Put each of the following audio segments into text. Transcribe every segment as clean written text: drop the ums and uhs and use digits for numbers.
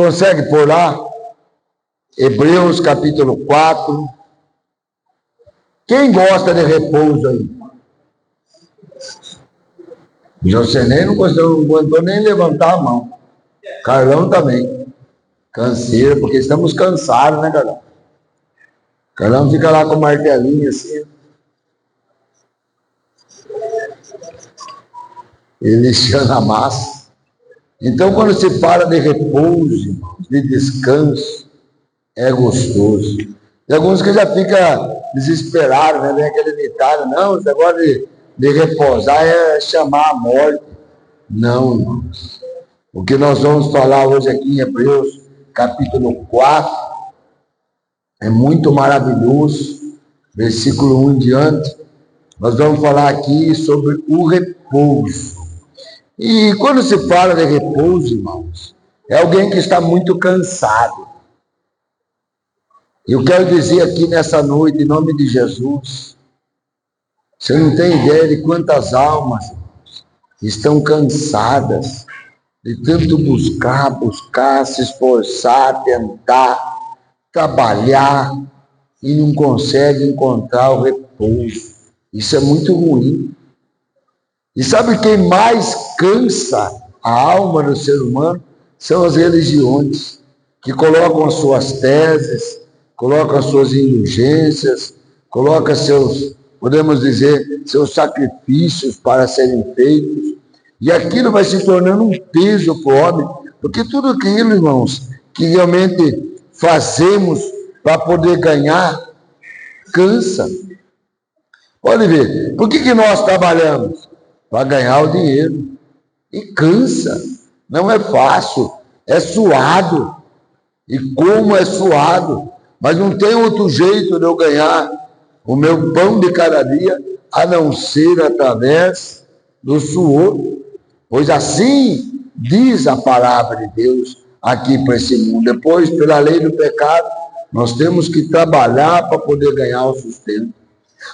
consegue pôr lá? Hebreus capítulo 4. Quem gosta de repouso aí? Jocenei não aguentou nem levantar a mão. Carlão também. Canseira, porque estamos cansados, né, Carlão? Carlão fica lá com o martelinho assim. Ele lixando a massa. Então, quando se fala de repouso, de descanso, é gostoso. Tem alguns que já ficam desesperados, né? Vem aquele ditado, não, esse negócio de repousar é chamar a morte. Não, irmãos. O que nós vamos falar hoje aqui em Hebreus, capítulo 4, é muito maravilhoso. Versículo 1 em diante, nós vamos falar aqui sobre o repouso. E quando se fala de repouso, irmãos, é alguém que está muito cansado. Eu quero dizer aqui nessa noite, em nome de Jesus, você não tem ideia de quantas almas estão cansadas de tanto buscar, se esforçar, tentar, trabalhar e não consegue encontrar o repouso. Isso é muito ruim. E sabe quem mais cansa a alma do ser humano? São as religiões, que colocam as suas teses, colocam as suas indulgências, colocam seus, podemos dizer, seus sacrifícios para serem feitos. E aquilo vai se tornando um peso para o homem, porque tudo aquilo, irmãos, que realmente fazemos para poder ganhar, cansa. Pode ver, por que nós trabalhamos? Para ganhar o dinheiro. E cansa, não é fácil, é suado. E como é suado, mas não tem outro jeito de eu ganhar o meu pão de cada dia, a não ser através do suor. Pois assim diz a palavra de Deus aqui para esse mundo. Depois, pela lei do pecado, nós temos que trabalhar para poder ganhar o sustento.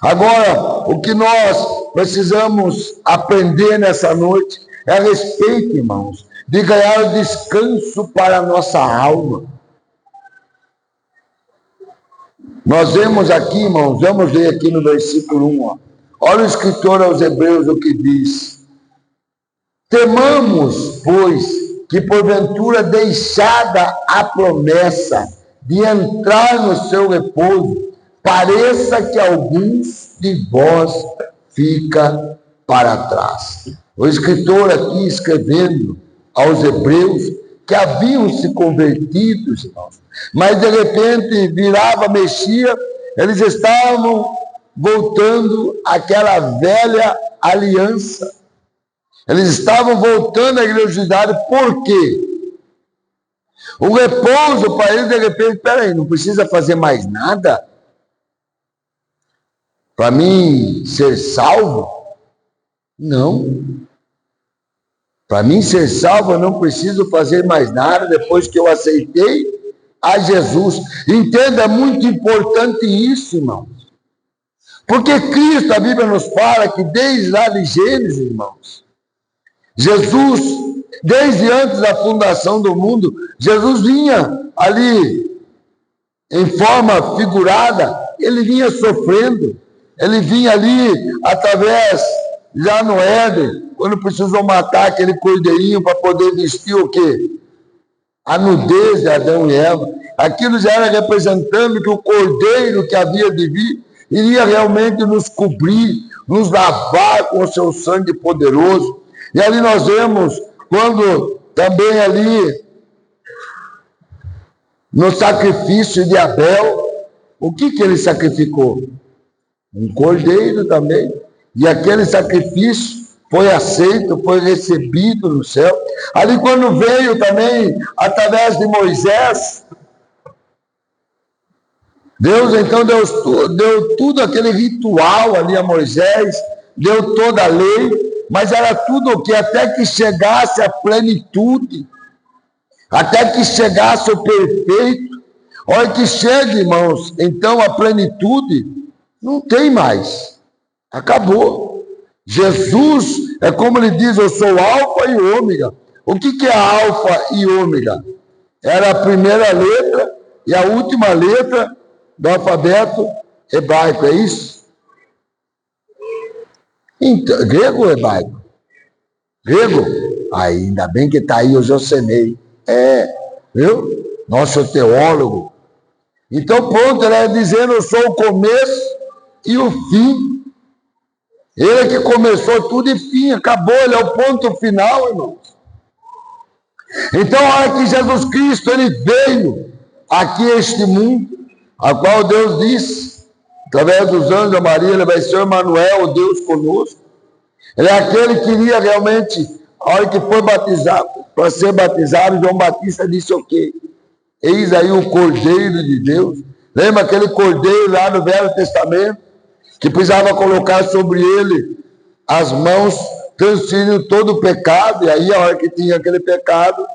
Agora, o que nós precisamos aprender nessa noite é a respeito, irmãos, de ganhar o descanso para a nossa alma. Nós vemos aqui, irmãos, vamos ler aqui no versículo 1, ó. Olha o escritor aos Hebreus o que diz. Temamos, pois, que porventura deixada a promessa de entrar no seu repouso, pareça que alguns de vós fica para trás. O escritor aqui escrevendo aos Hebreus que haviam se convertido, irmãos, mas de repente virava, mexia, eles estavam voltando àquela velha aliança. Eles estavam voltando à religiosidade, por quê? O repouso para eles, de repente, peraí, não precisa fazer mais nada? Para mim ser salvo? Não. Para mim ser salvo, eu não preciso fazer mais nada depois que eu aceitei a Jesus. Entenda, é muito importante isso, irmãos. Porque Cristo, a Bíblia nos fala que desde lá de Gênesis, irmãos, Jesus, desde antes da fundação do mundo, Jesus vinha ali em forma figurada, ele vinha sofrendo, ele vinha ali através, já no Éden, quando precisou matar aquele cordeirinho para poder vestir o quê? A nudez de Adão e Eva. Aquilo já era representando que o cordeiro que havia de vir iria realmente nos cobrir, nos lavar com o seu sangue poderoso. E ali nós vemos, quando também ali, no sacrifício de Abel, o que ele sacrificou? Um cordeiro também. E aquele sacrifício foi aceito, foi recebido no céu. Ali quando veio também, através de Moisés, Deus então deu tudo aquele ritual ali a Moisés, deu toda a lei, mas era tudo o que? Até que chegasse a plenitude, até que chegasse o perfeito. Olha que chega, irmãos, então a plenitude não tem mais, acabou. Jesus, é como ele diz, eu sou alfa e ômega. O que é alfa e ômega? era a primeira letra e a última letra do alfabeto hebraico, é isso? Então, grego ou hebraico? Grego? Ainda bem que está aí o Josenei. Viu? Nosso teólogo. Então, pronto, ele é dizendo: eu sou o começo e o fim. Ele é que começou tudo e fim, acabou, ele é o ponto final, irmãos. Então, a hora que Jesus Cristo, ele veio aqui a este mundo, a qual Deus disse, através dos anjos da Maria, ele vai ser Emmanuel, o Deus conosco. Ele é aquele que iria realmente, a hora que foi batizado, para ser batizado, João Batista disse o quê? Eis aí o Cordeiro de Deus. Lembra aquele cordeiro lá no Velho Testamento, que precisava colocar sobre ele as mãos, transferindo todo o pecado, e aí a hora que tinha aquele pecado,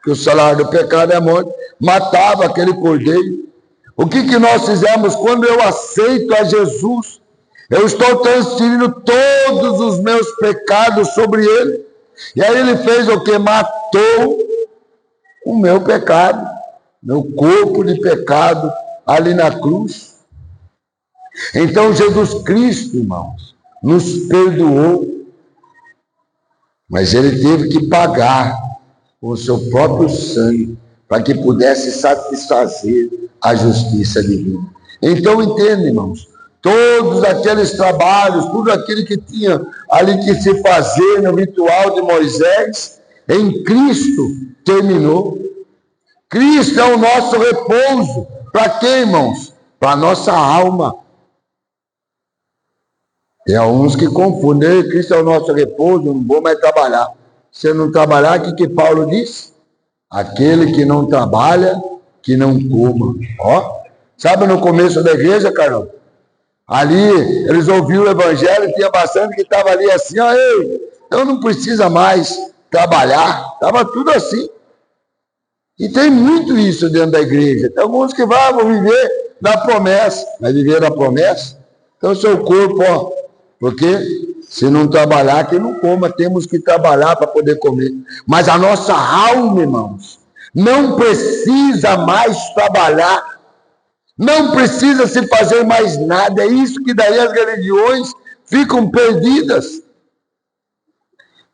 que o salário do pecado é a morte, matava aquele cordeiro. O que nós fizemos? Quando eu aceito a Jesus, eu estou transferindo todos os meus pecados sobre ele, e aí ele fez o que? Matou o meu pecado, meu corpo de pecado ali na cruz. Então Jesus Cristo, irmãos, nos perdoou, mas ele teve que pagar com o seu próprio sangue para que pudesse satisfazer a justiça divina. Então entende, irmãos, todos aqueles trabalhos, tudo aquilo que tinha ali que se fazer no ritual de Moisés, em Cristo terminou. Cristo é o nosso repouso. Para quê, irmãos? Para a nossa alma. Tem alguns que confundem: Cristo é o nosso repouso, não vou mais trabalhar. Se não trabalhar, o que Paulo diz? Aquele que não trabalha, que não coma. Ó, sabe no começo da igreja, Carol? Ali, eles ouviram o evangelho, tinha bastante que estava ali assim: ó, ei, então não precisa mais trabalhar. Estava tudo assim. E tem muito isso dentro da igreja. Tem alguns que vão viver da promessa. Vai viver da promessa? Então, seu corpo, ó, porque se não trabalhar, que não coma. Temos que trabalhar para poder comer. Mas a nossa alma, irmãos, não precisa mais trabalhar. Não precisa se fazer mais nada. É isso que daí as religiões ficam perdidas.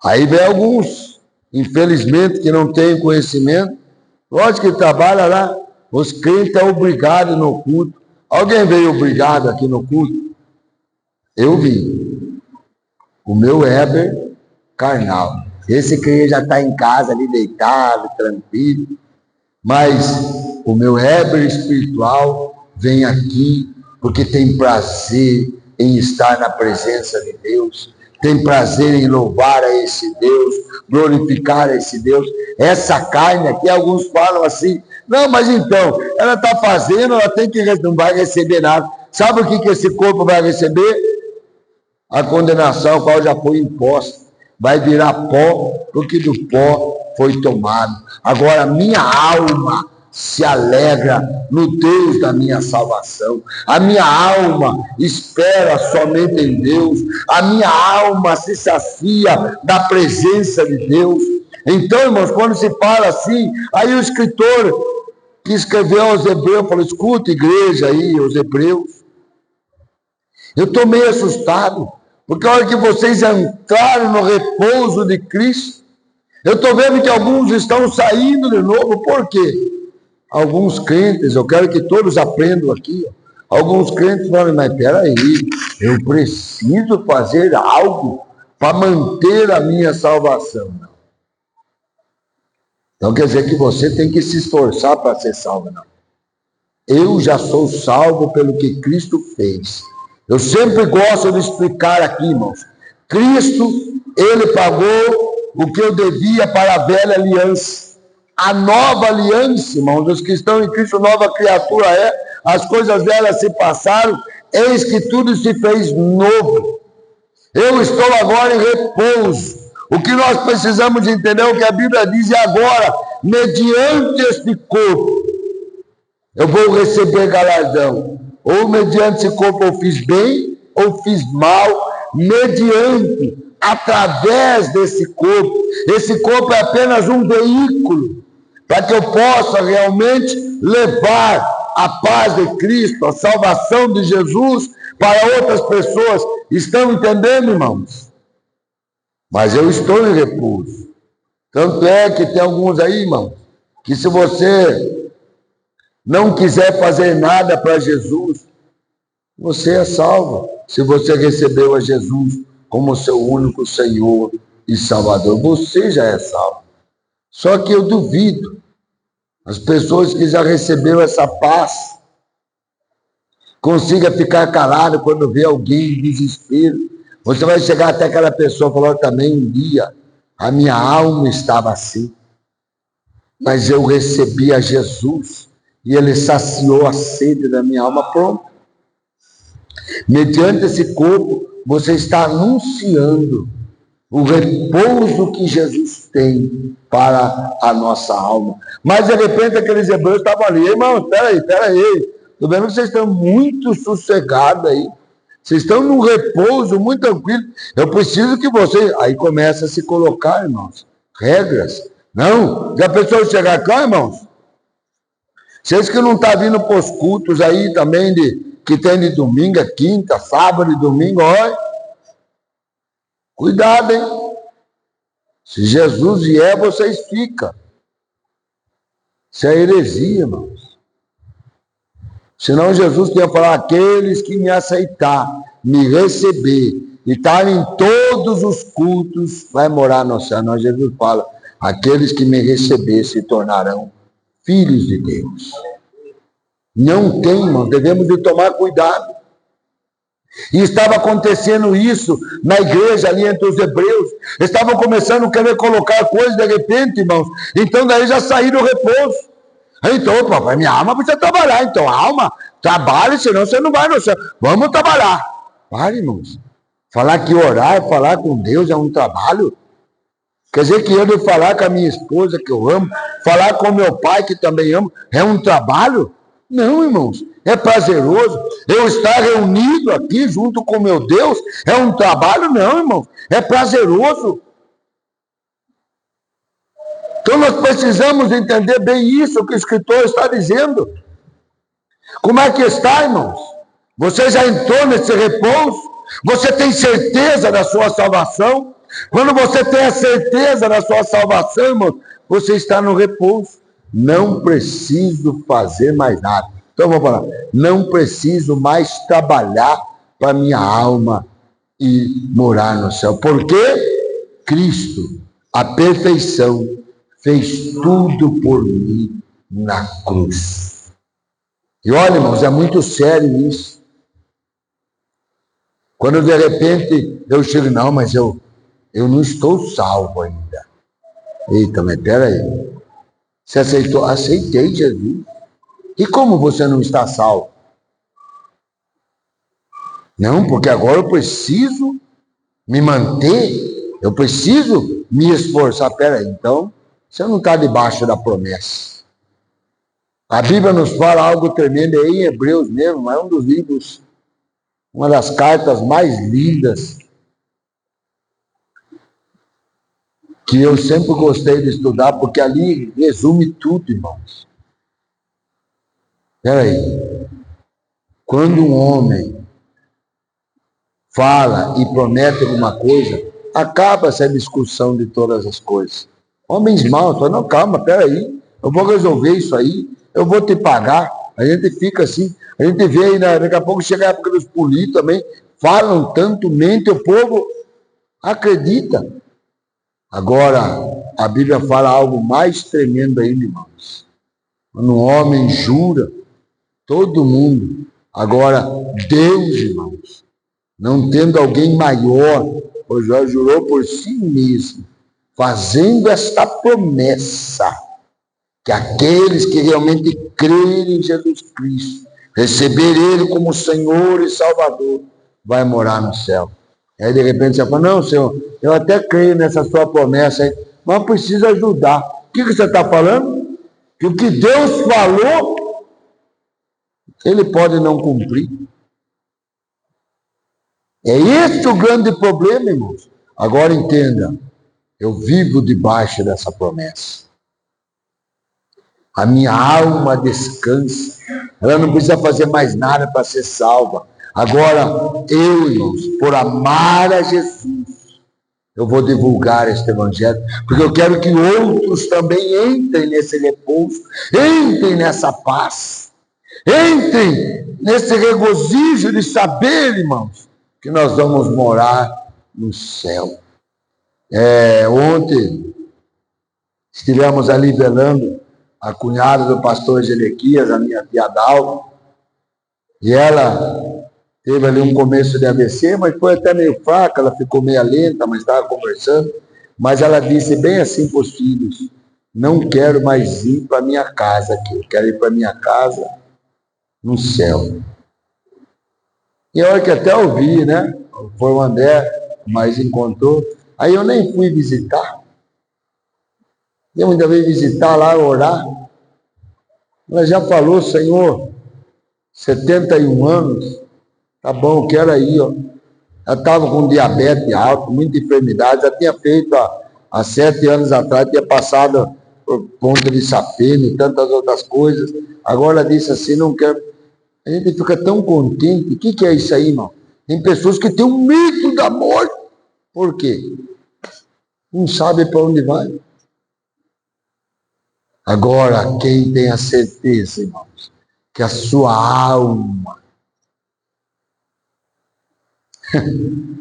Aí vem alguns, infelizmente, que não têm conhecimento. Lógico que trabalha lá, os crentes são obrigados no culto. Alguém veio obrigado aqui no culto? Eu vi. O meu Heber carnal. Esse crente já está em casa ali deitado, tranquilo. Mas o meu Heber espiritual vem aqui porque tem prazer em estar na presença de Deus. Tem prazer em louvar a esse Deus, glorificar a esse Deus. Essa carne aqui, alguns falam assim: não, mas então, ela está fazendo, ela tem que, não vai receber nada. Sabe o que esse corpo vai receber? A condenação, a qual já foi imposta. Vai virar pó, porque do pó foi tomado. Agora, minha alma se alegra no Deus da minha salvação. A minha alma espera somente em Deus. A minha alma se sacia da presença de Deus. Então, irmãos, quando se fala assim, aí o escritor que escreveu aos Hebreus falou: escuta, igreja aí, os Hebreus, eu estou meio assustado, porque a hora que vocês entraram no repouso de Cristo, eu estou vendo que alguns estão saindo de novo. Por quê? Alguns crentes, eu quero que todos aprendam aqui, alguns crentes falam: mas peraí, eu preciso fazer algo para manter a minha salvação. Não. Então quer dizer que você tem que se esforçar para ser salvo. Não. Eu já sou salvo pelo que Cristo fez. Eu sempre gosto de explicar aqui, irmãos. Cristo, ele pagou o que eu devia para a velha aliança. A nova aliança, irmãos, os que estão em Cristo, nova criatura é. As coisas velhas se passaram, eis que tudo se fez novo. Eu estou agora em repouso. O que nós precisamos entender é o que a Bíblia diz: e agora, mediante este corpo, eu vou receber galardão. Ou mediante esse corpo eu fiz bem, ou fiz mal, mediante, através desse corpo. Esse corpo é apenas um veículo para que eu possa realmente levar a paz de Cristo, a salvação de Jesus para outras pessoas. Estão entendendo, irmãos? Mas eu estou em repouso. Tanto é que tem alguns aí, irmão, que se você não quiser fazer nada para Jesus, você é salvo. Se você recebeu a Jesus como seu único Senhor e Salvador, você já é salvo. Só que eu duvido. As pessoas que já receberam essa paz consiga ficar calado quando vê alguém em desespero. Você vai chegar até aquela pessoa e falar: também um dia a minha alma estava assim, mas eu recebi a Jesus e ele saciou a sede da minha alma. Pronto. Mediante esse corpo, você está anunciando o repouso que Jesus tem para a nossa alma. Mas de repente aqueles hebreus estavam ali: irmãos, peraí, estou vendo que vocês estão muito sossegados aí, vocês estão num repouso muito tranquilo, eu preciso que vocês... Aí começa a se colocar, irmãos, regras. Não, já pensou chegar cá, irmãos? Vocês que não estão vindo para os cultos aí também, que tem de domingo, quinta, sábado e domingo, olha, cuidado, hein? Se Jesus vier, vocês ficam. Isso é heresia, irmãos. Senão Jesus tinha falado: aqueles que me aceitar, me receber e estar em todos os cultos, vai morar no céu. Não, Jesus fala: aqueles que me receber se tornarão filhos de Deus. Não tem, irmão, devemos de tomar cuidado. E estava acontecendo isso na igreja ali entre os hebreus. Estavam começando a querer colocar coisas de repente, irmãos. Então daí já saíram o repouso. Então, papai, minha alma precisa trabalhar. Então, alma, trabalhe, senão você não vai no céu. Vamos trabalhar. Pare, irmãos. Falar que orar, falar com Deus é um trabalho. Quer dizer que eu de falar com a minha esposa, que eu amo, falar com meu pai, que também amo, é um trabalho? Não, irmãos. É prazeroso. Eu estar reunido aqui junto com meu Deus é um trabalho? Não, irmãos. É prazeroso. Então nós precisamos entender bem isso que o escritor está dizendo. Como é que está, irmãos? Você já entrou nesse repouso? Você tem certeza da sua salvação? Quando você tem a certeza da sua salvação, irmãos, você está no repouso. Não preciso fazer mais nada. Então vamos falar: não preciso mais trabalhar para minha alma e morar no céu. Porque Cristo, a perfeição, fez tudo por mim na cruz. E olha, irmãos, é muito sério isso. Quando de repente eu chego: não, mas eu não estou salvo ainda. Eita, mas peraí. Você aceitou? Aceitei Jesus. E como você não está salvo? Não, porque agora eu preciso me manter, eu preciso me esforçar. Peraí, então você não está debaixo da promessa. A Bíblia nos fala algo tremendo aí em Hebreus mesmo, mas é um dos livros, uma das cartas mais lindas que eu sempre gostei de estudar, porque ali resume tudo, irmãos. Peraí, quando um homem fala e promete alguma coisa, acaba essa discussão de todas as coisas. Homens maus falam: não, calma, peraí, eu vou resolver isso aí, eu vou te pagar. A gente fica assim, a gente vê aí, daqui a pouco chega a época dos políticos também, falam tanto, mentem, o povo acredita. Agora, a Bíblia fala algo mais tremendo ainda, irmãos. Quando um homem jura, todo mundo, agora Deus, irmãos, não tendo alguém maior, o Jó jurou por si mesmo, fazendo esta promessa, que aqueles que realmente crerem em Jesus Cristo, receber Ele como Senhor e Salvador, vai morar no céu. Aí de repente você fala: não, Senhor, eu até creio nessa sua promessa aí, mas preciso ajudar. O que você está falando? Que o que Deus falou, Ele pode não cumprir. É esse o grande problema, irmãos. Agora entenda, eu vivo debaixo dessa promessa. A minha alma descansa. Ela não precisa fazer mais nada para ser salva. Agora, eu, irmãos, por amar a Jesus, eu vou divulgar este evangelho, porque eu quero que outros também entrem nesse repouso, entrem nessa paz, entrem nesse regozijo de saber, irmãos, que nós vamos morar no céu. Ontem estivemos ali velando a cunhada do pastor Angelequias, a minha tia Dalva, e ela teve ali um começo de AVC, mas foi até meio fraca, ela ficou meio lenta, mas estava conversando, mas ela disse bem assim para os filhos: não quero mais ir para minha casa aqui, eu quero ir para minha casa no céu. E a hora que até ouvi, né? Foi o André, mas encontrou. Aí eu nem fui visitar. Eu ainda veio visitar lá, orar. Ela já falou: Senhor, 71 anos, tá bom, quero aí, ó. Ela estava com diabetes alto, muita enfermidade, já tinha feito há 7 anos atrás, tinha passado por conta de sapeno e tantas outras coisas. Agora ela disse assim: não quero. A gente fica tão contente. O que é isso aí, irmão? Tem pessoas que têm um medo da morte. Por quê? Não sabe para onde vai. Agora, quem tem a certeza, irmãos, que a sua alma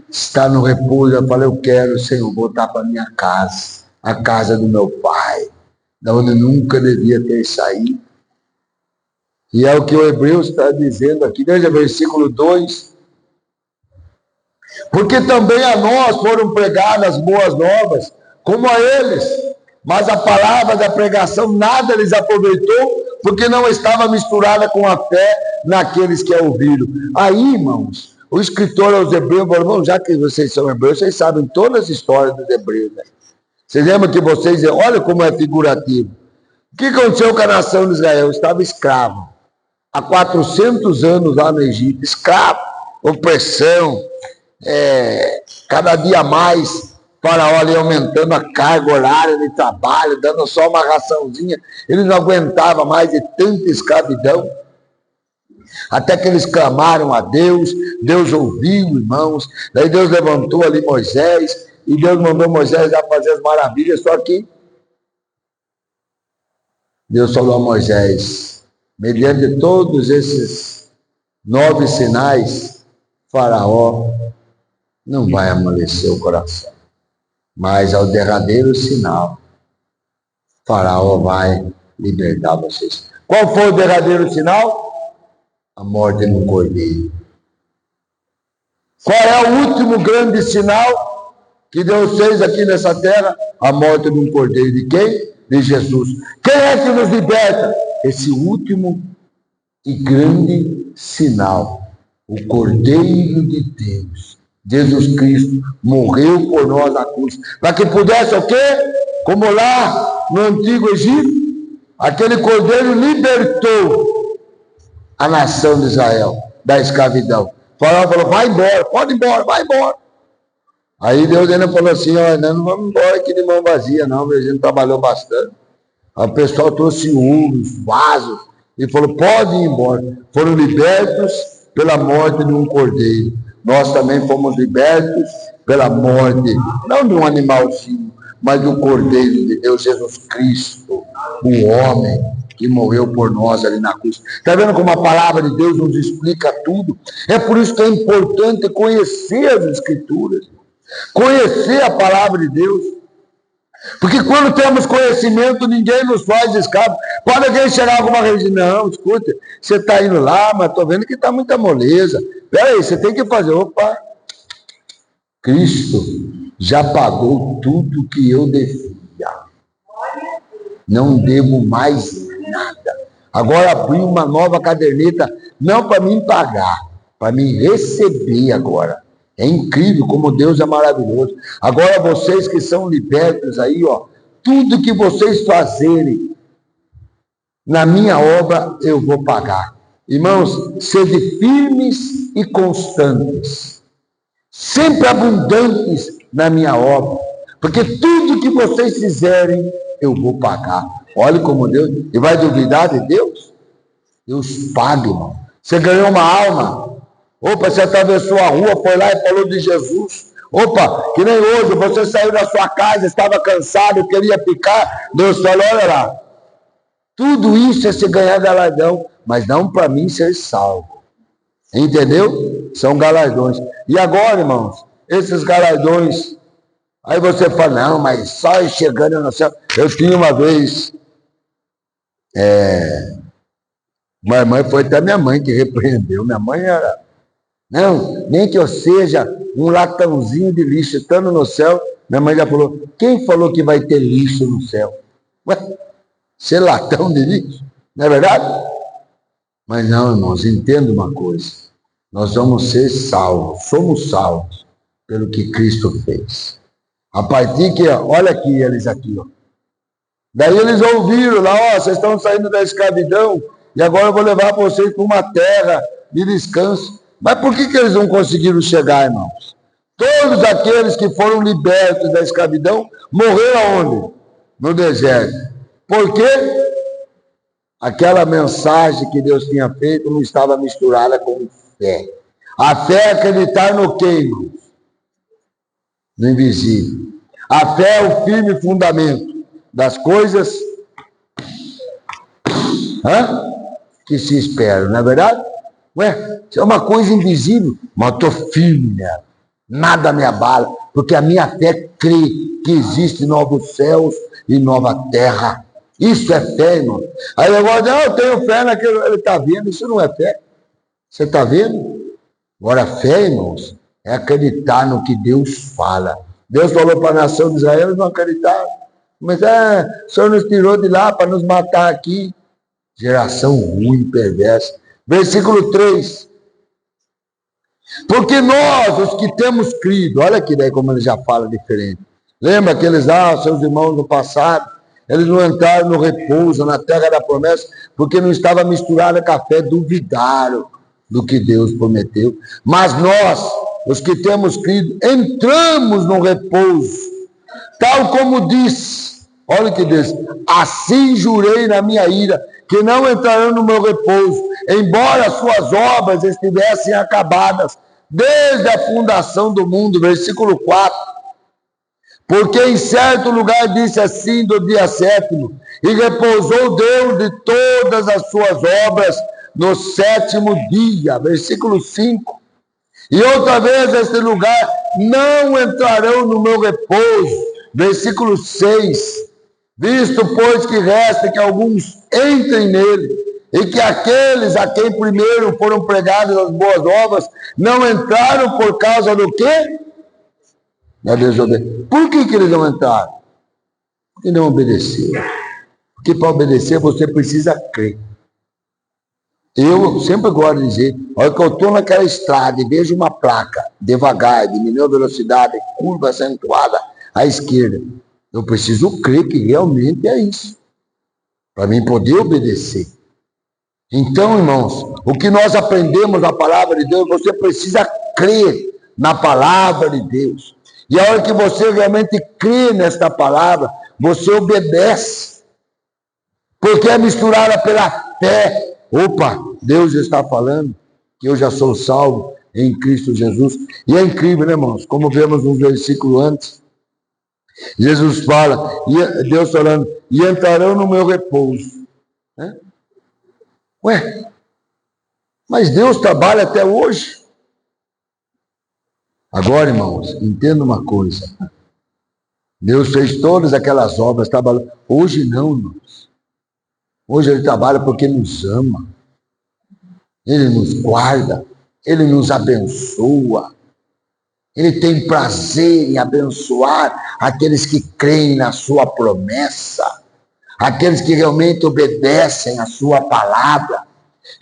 está no repouso, eu falei: eu quero, Senhor, voltar para minha casa, a casa do meu pai, da onde eu nunca devia ter saído. E é o que o Hebreus está dizendo aqui, veja versículo 2. Porque também a nós foram pregadas boas novas, como a eles, mas a palavra da pregação nada lhes aproveitou, porque não estava misturada com a fé naqueles que a ouviram. Aí, irmãos, o escritor aos Hebreus falou: já que vocês são hebreus, vocês sabem todas as histórias dos Hebreus, né? Vocês lembram que vocês, olha como é figurativo. O que aconteceu com a nação de Israel? Estava escravo há 400 anos lá no Egito, escravo, opressão, cada dia mais, Faraó ali aumentando a carga horária de trabalho, dando só uma raçãozinha, ele não aguentava mais de tanta escravidão, até que eles clamaram a Deus, Deus ouviu, irmãos, daí Deus levantou ali Moisés, e Deus mandou Moisés a fazer as maravilhas, só que Deus falou a Moisés: mediante todos esses 9 sinais, Faraó não vai amolecer o coração, mas ao derradeiro sinal, Faraó vai libertar vocês. Qual foi o derradeiro sinal? A morte no cordeiro. Qual é o último grande sinal que Deus fez aqui nessa terra? A morte de um cordeiro. De quem? De Jesus. Quem é que nos liberta? Esse último e grande sinal, o Cordeiro de Deus, Jesus Cristo, morreu por nós na cruz, para que pudesse o quê? Como lá no Antigo Egito, aquele Cordeiro libertou a nação de Israel da escravidão. O Faraó falou: vai embora, pode ir embora, vai embora. Aí Deus ainda falou assim: olha, não vamos embora aqui de mão vazia não, a gente trabalhou bastante. Aí o pessoal trouxe urnos, vasos, e falou: pode ir embora. Foram libertos pela morte de um cordeiro. Nós também fomos libertos pela morte, não de um animalzinho, mas do Cordeiro de Deus, Jesus Cristo, o homem que morreu por nós ali na cruz. Está vendo como a palavra de Deus nos explica tudo? É por isso que é importante conhecer as Escrituras, conhecer a palavra de Deus. Porque quando temos conhecimento, ninguém nos faz escravo. Pode alguém chegar a alguma religião: não, escuta, você está indo lá, mas estou vendo que está muita moleza. Espera aí, você tem que fazer. Opa, Cristo já pagou tudo que eu devia. Não devo mais nada. Agora abri uma nova caderneta, não para mim pagar, para mim receber agora. É incrível como Deus é maravilhoso. Agora vocês que são libertos aí, ó, tudo que vocês fazerem na minha obra, eu vou pagar. Irmãos, sede firmes e constantes, sempre abundantes na minha obra, porque tudo que vocês fizerem, eu vou pagar. Olha como Deus, e vai duvidar de Deus? Deus paga, irmão. Você ganhou uma alma. Opa, você atravessou a rua, foi lá e falou de Jesus. Opa, que nem hoje, você saiu da sua casa, estava cansado, queria ficar. Deus falou, olha lá. Tudo isso é se ganhar galardão, mas não para mim ser salvo. Entendeu? São galardões. E agora, irmãos, esses galardões, aí você fala, não, mas só chegando no céu. Eu tinha uma vez, uma irmã, foi até minha mãe que repreendeu. Minha mãe era, não, nem que eu seja um latãozinho de lixo estando no céu. Minha mãe já falou, quem falou que vai ter lixo no céu? Ué, ser latão de lixo, não é verdade? Mas não, irmãos, entenda uma coisa. Nós vamos ser salvos, somos salvos pelo que Cristo fez. A partir que, olha aqui, eles aqui, ó. Daí eles ouviram lá, ó, vocês estão saindo da escravidão e agora eu vou levar vocês para uma terra de descanso. Mas por que eles não conseguiram chegar, irmãos? Todos aqueles que foram libertos da escravidão morreram onde? No deserto. Por quê? Aquela mensagem que Deus tinha feito não estava misturada com fé. A fé é acreditar no quê, irmãos? No invisível. A fé é o firme fundamento das coisas que se esperam, não é verdade? Ué, isso é uma coisa invisível, mas eu estou firme nela. Nada me abala, porque a minha fé crê que existe novos céus e nova terra. Isso é fé, irmão. Aí agora, eu tenho fé naquilo, ele está vendo, isso não é fé. Você está vendo? Agora, fé, irmãos, é acreditar no que Deus fala. Deus falou para a nação de Israel, eles não acreditaram. Mas o Senhor nos tirou de lá para nos matar aqui. Geração ruim, perversa. Versículo 3. Porque nós, os que temos crido, olha aqui daí como ele já fala diferente. Lembra aqueles seus irmãos no passado, eles não entraram no repouso, na terra da promessa, porque não estava misturada com a fé, duvidaram do que Deus prometeu. Mas nós, os que temos crido, entramos no repouso, tal como diz, olha o que diz, assim jurei na minha ira, que não entrarão no meu repouso, embora suas obras estivessem acabadas, desde a fundação do mundo, versículo 4. Porque em certo lugar disse assim do dia 7º, e repousou Deus de todas as suas obras no 7º dia, versículo 5. E outra vez este lugar, não entrarão no meu repouso, versículo 6. Visto, pois, que resta que alguns entrem nele, e que aqueles a quem primeiro foram pregadas as boas novas, não entraram por causa do quê? Da desobediência. Por que eles não entraram? Porque não obedeceram. Porque para obedecer você precisa crer. Eu sempre gosto de dizer, olha que eu estou naquela estrada e vejo uma placa, devagar, diminuiu a velocidade, curva acentuada à esquerda. Eu preciso crer que realmente é isso, para mim poder obedecer. Então, irmãos, o que nós aprendemos na palavra de Deus, você precisa crer na palavra de Deus. E a hora que você realmente crê nesta palavra, você obedece. Porque é misturada pela fé. Opa, Deus está falando que eu já sou salvo em Cristo Jesus. E é incrível, né, irmãos? Como vemos no versículo antes. Jesus fala, e Deus falando, e entrarão no meu repouso. Ué, mas Deus trabalha até hoje. Agora, irmãos, entenda uma coisa. Deus fez todas aquelas obras, trabalhando. Hoje não, irmãos. Hoje Ele trabalha porque nos ama. Ele nos guarda. Ele nos abençoa. Ele tem prazer em abençoar aqueles que creem na sua promessa, aqueles que realmente obedecem a sua palavra.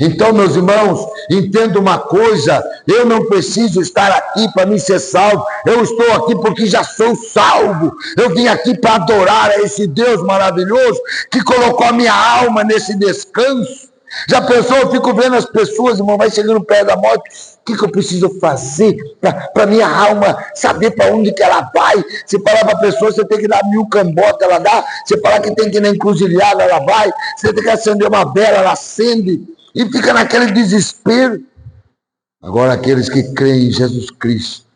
Então, meus irmãos, entenda uma coisa, eu não preciso estar aqui para me ser salvo, eu estou aqui porque já sou salvo. Eu vim aqui para adorar a esse Deus maravilhoso que colocou a minha alma nesse descanso. Já pensou, eu fico vendo as pessoas, irmão, vai chegando perto da morte, o que eu preciso fazer para minha alma saber para onde que ela vai? Se falar para a pessoa, você tem que dar 1000 cambotas, ela dá. Se falar que tem que ir na encruzilhada, ela vai. Você tem que acender uma vela, ela acende. E fica naquele desespero. Agora, aqueles que creem em Jesus Cristo,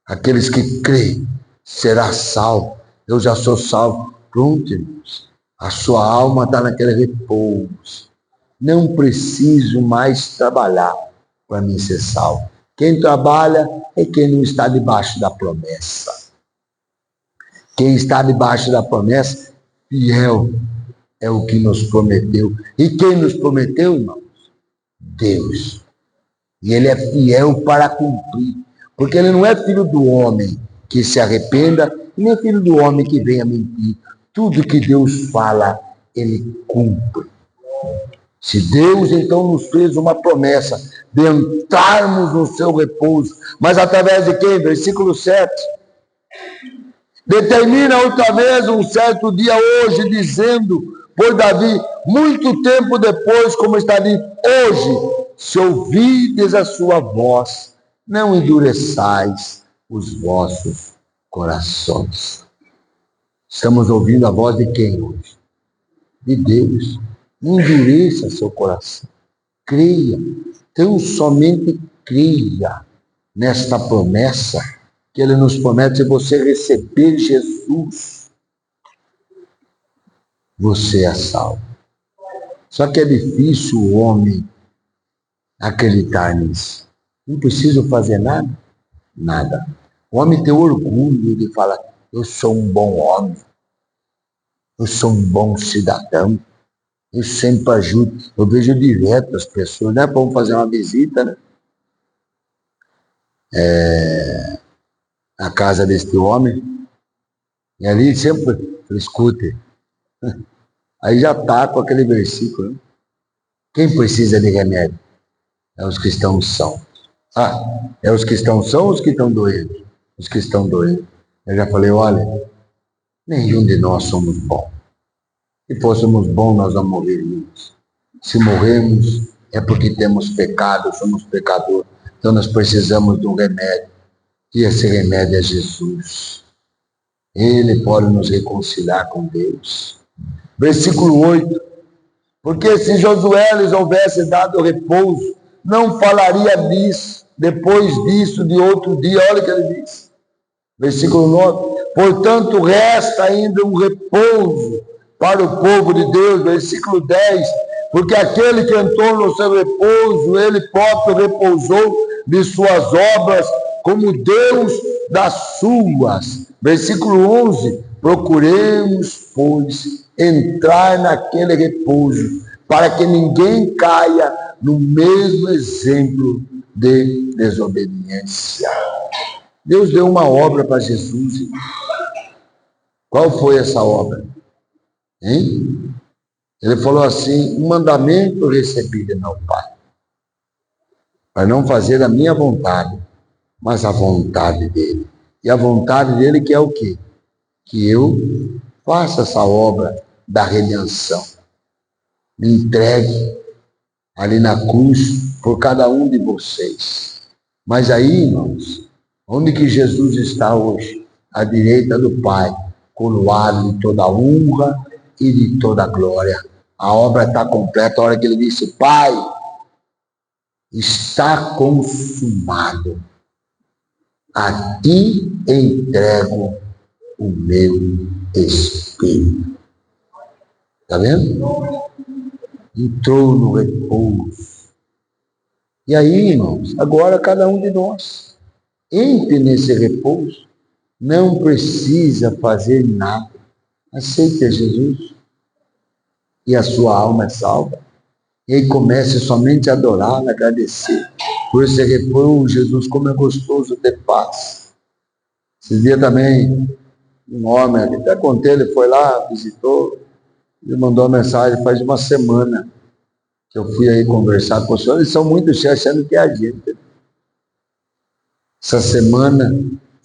aqueles que creem, será salvo. Eu já sou salvo. Pronto, irmãos. A sua alma está naquele repouso. Não preciso mais trabalhar para mim ser salvo. Quem trabalha é quem não está debaixo da promessa. Quem está debaixo da promessa, fiel é o que nos prometeu. E quem nos prometeu, irmãos? Deus. E ele é fiel para cumprir. Porque ele não é filho do homem que se arrependa, nem é filho do homem que venha mentir. Tudo que Deus fala, ele cumpre. Se Deus então nos fez uma promessa de entrarmos no seu repouso, mas através de quem? Versículo 7. Determina outra vez um certo dia hoje, dizendo por Davi, muito tempo depois, como está dito, hoje, se ouvides a sua voz, não endureçais os vossos corações. Estamos ouvindo a voz de quem hoje? De Deus. Não endureça seu coração. Creia. Então, somente creia nesta promessa que ele nos promete. Se você receber Jesus, você é salvo. Só que é difícil o homem acreditar nisso. Não preciso fazer nada. Nada. O homem tem orgulho de falar, eu sou um bom homem. Eu sou um bom cidadão. Eu sempre ajudo. Eu vejo direto as pessoas, né? Vamos fazer uma visita, né? Na casa deste homem. E ali sempre, escute. Aí já está com aquele versículo, né? Quem precisa de remédio? É os que estão sãos. É os que estão sãos ou os que estão doentes? Os que estão doentes. Eu já falei, olha, nenhum de nós somos bons. Se fôssemos bons, nós não morreríamos. Se morremos, é porque temos pecado, somos pecadores. Então nós precisamos de um remédio. E esse remédio é Jesus. Ele pode nos reconciliar com Deus. Versículo 8. Porque se Josué lhes houvesse dado repouso, não falaria disso, depois disso, de outro dia. Olha o que ele diz. Versículo 9. Portanto, resta ainda um repouso para o povo de Deus. Versículo 10. Porque aquele que entrou no seu repouso, ele próprio repousou de suas obras, como Deus das suas. Versículo 11. Procuremos, pois, entrar naquele repouso, para que ninguém caia no mesmo exemplo de desobediência. Deus deu uma obra para Jesus. Qual foi essa obra? Hein? Ele falou assim, um mandamento recebi de meu Pai, para não fazer a minha vontade, mas a vontade dele. E a vontade dele que é o quê? Que eu faça essa obra da redenção. Me entregue ali na cruz por cada um de vocês. Mas aí, irmãos, onde que Jesus está hoje? À direita do Pai, coroado de toda honra e de toda glória. A obra está completa. A hora que ele disse, Pai, está consumado. A ti entrego o meu espírito. Está vendo? Entrou no repouso. E aí, irmãos, agora cada um de nós entre nesse repouso. Não precisa fazer nada. Aceite Jesus. E a sua alma é salva. E aí comece somente a adorar, a agradecer por esse repouso. Jesus, como é gostoso ter paz. Esse dia também, um homem, até contei, ele foi lá, visitou, e mandou uma mensagem faz uma semana que eu fui aí conversar com o senhor. Eles são muito cheios, achando que é a gente. Essa semana,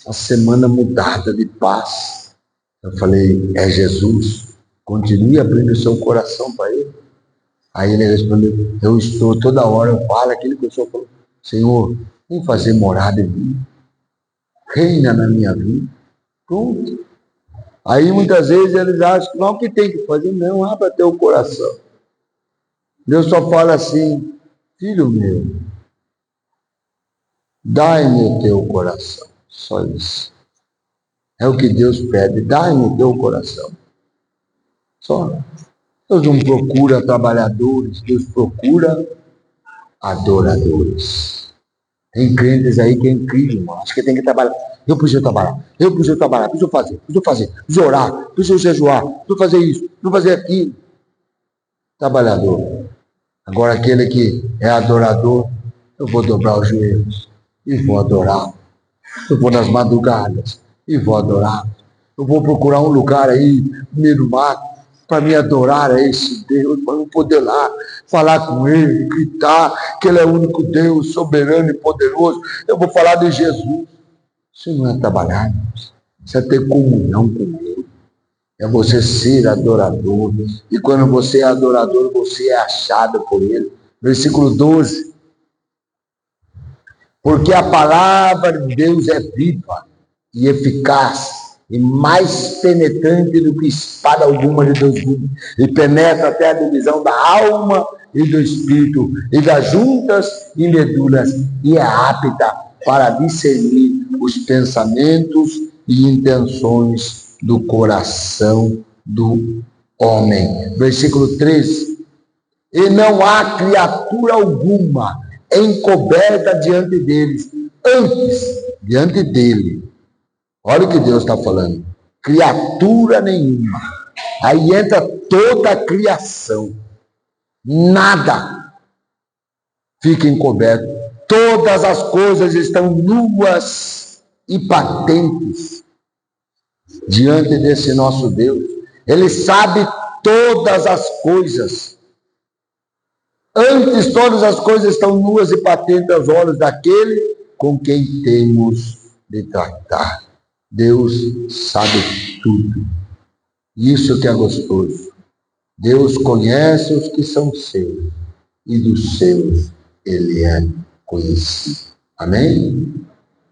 a semana mudada de paz. Eu falei, é Jesus. Continue abrindo o seu coração para ele. Aí ele respondeu, eu estou toda hora, eu falo aquilo que o Senhor falou. Senhor, vem fazer morada em mim. Reina na minha vida. Pronto. Aí muitas vezes eles acham que não, o que tem que fazer? Não, abra teu coração. Deus só fala assim, filho meu, dai-me o teu coração. Só isso. É o que Deus pede, dai-me o teu coração. Só. Deus não procura trabalhadores, Deus procura adoradores. Tem crentes aí que é incrível, mano. Acho que tem que trabalhar. Eu preciso trabalhar, preciso fazer, preciso orar, preciso jejuar, preciso fazer isso, preciso fazer aquilo. Trabalhador. Agora aquele que é adorador, eu vou dobrar os joelhos e vou adorar. Eu vou nas madrugadas e vou adorar. Eu vou procurar um lugar aí, no meio do mato, para me adorar a esse Deus, para eu poder lá falar com Ele, gritar que Ele é o único Deus, soberano e poderoso. Eu vou falar de Jesus. Isso não é trabalhar, isso é ter comunhão com Ele. É você ser adorador. E quando você é adorador, você é achado por Ele. Versículo 12. Porque a palavra de Deus é viva e eficaz, e mais penetrante do que espada alguma de dois gumes, e penetra até a divisão da alma e do espírito, e das juntas e medulas, e é apta para discernir os pensamentos e intenções do coração do homem. Versículo 13. E não há criatura alguma encoberta diante deles, antes, diante dele. Olha o que Deus está falando. Criatura nenhuma. Aí entra toda a criação. Nada fica encoberto. Todas as coisas estão nuas e patentes diante desse nosso Deus. Ele sabe todas as coisas. Antes, todas as coisas estão nuas e patentes aos olhos daquele com quem temos de tratar. Deus sabe tudo. Isso que é gostoso. Deus conhece os que são seus, e dos seus Ele é conhecido. Amém?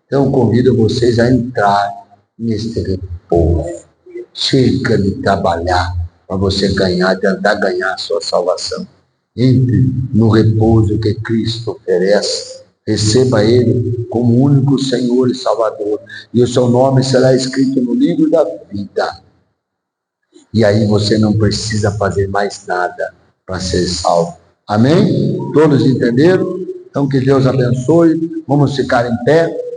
Então, convido vocês a entrar neste repouso. Chega de trabalhar para você ganhar, tentar ganhar a sua salvação. Entre no repouso que Cristo oferece. Receba Ele como único Senhor e Salvador. E o seu nome será escrito no livro da vida. E aí você não precisa fazer mais nada para ser salvo. Amém? Todos entenderam? Então que Deus abençoe. Vamos ficar em pé.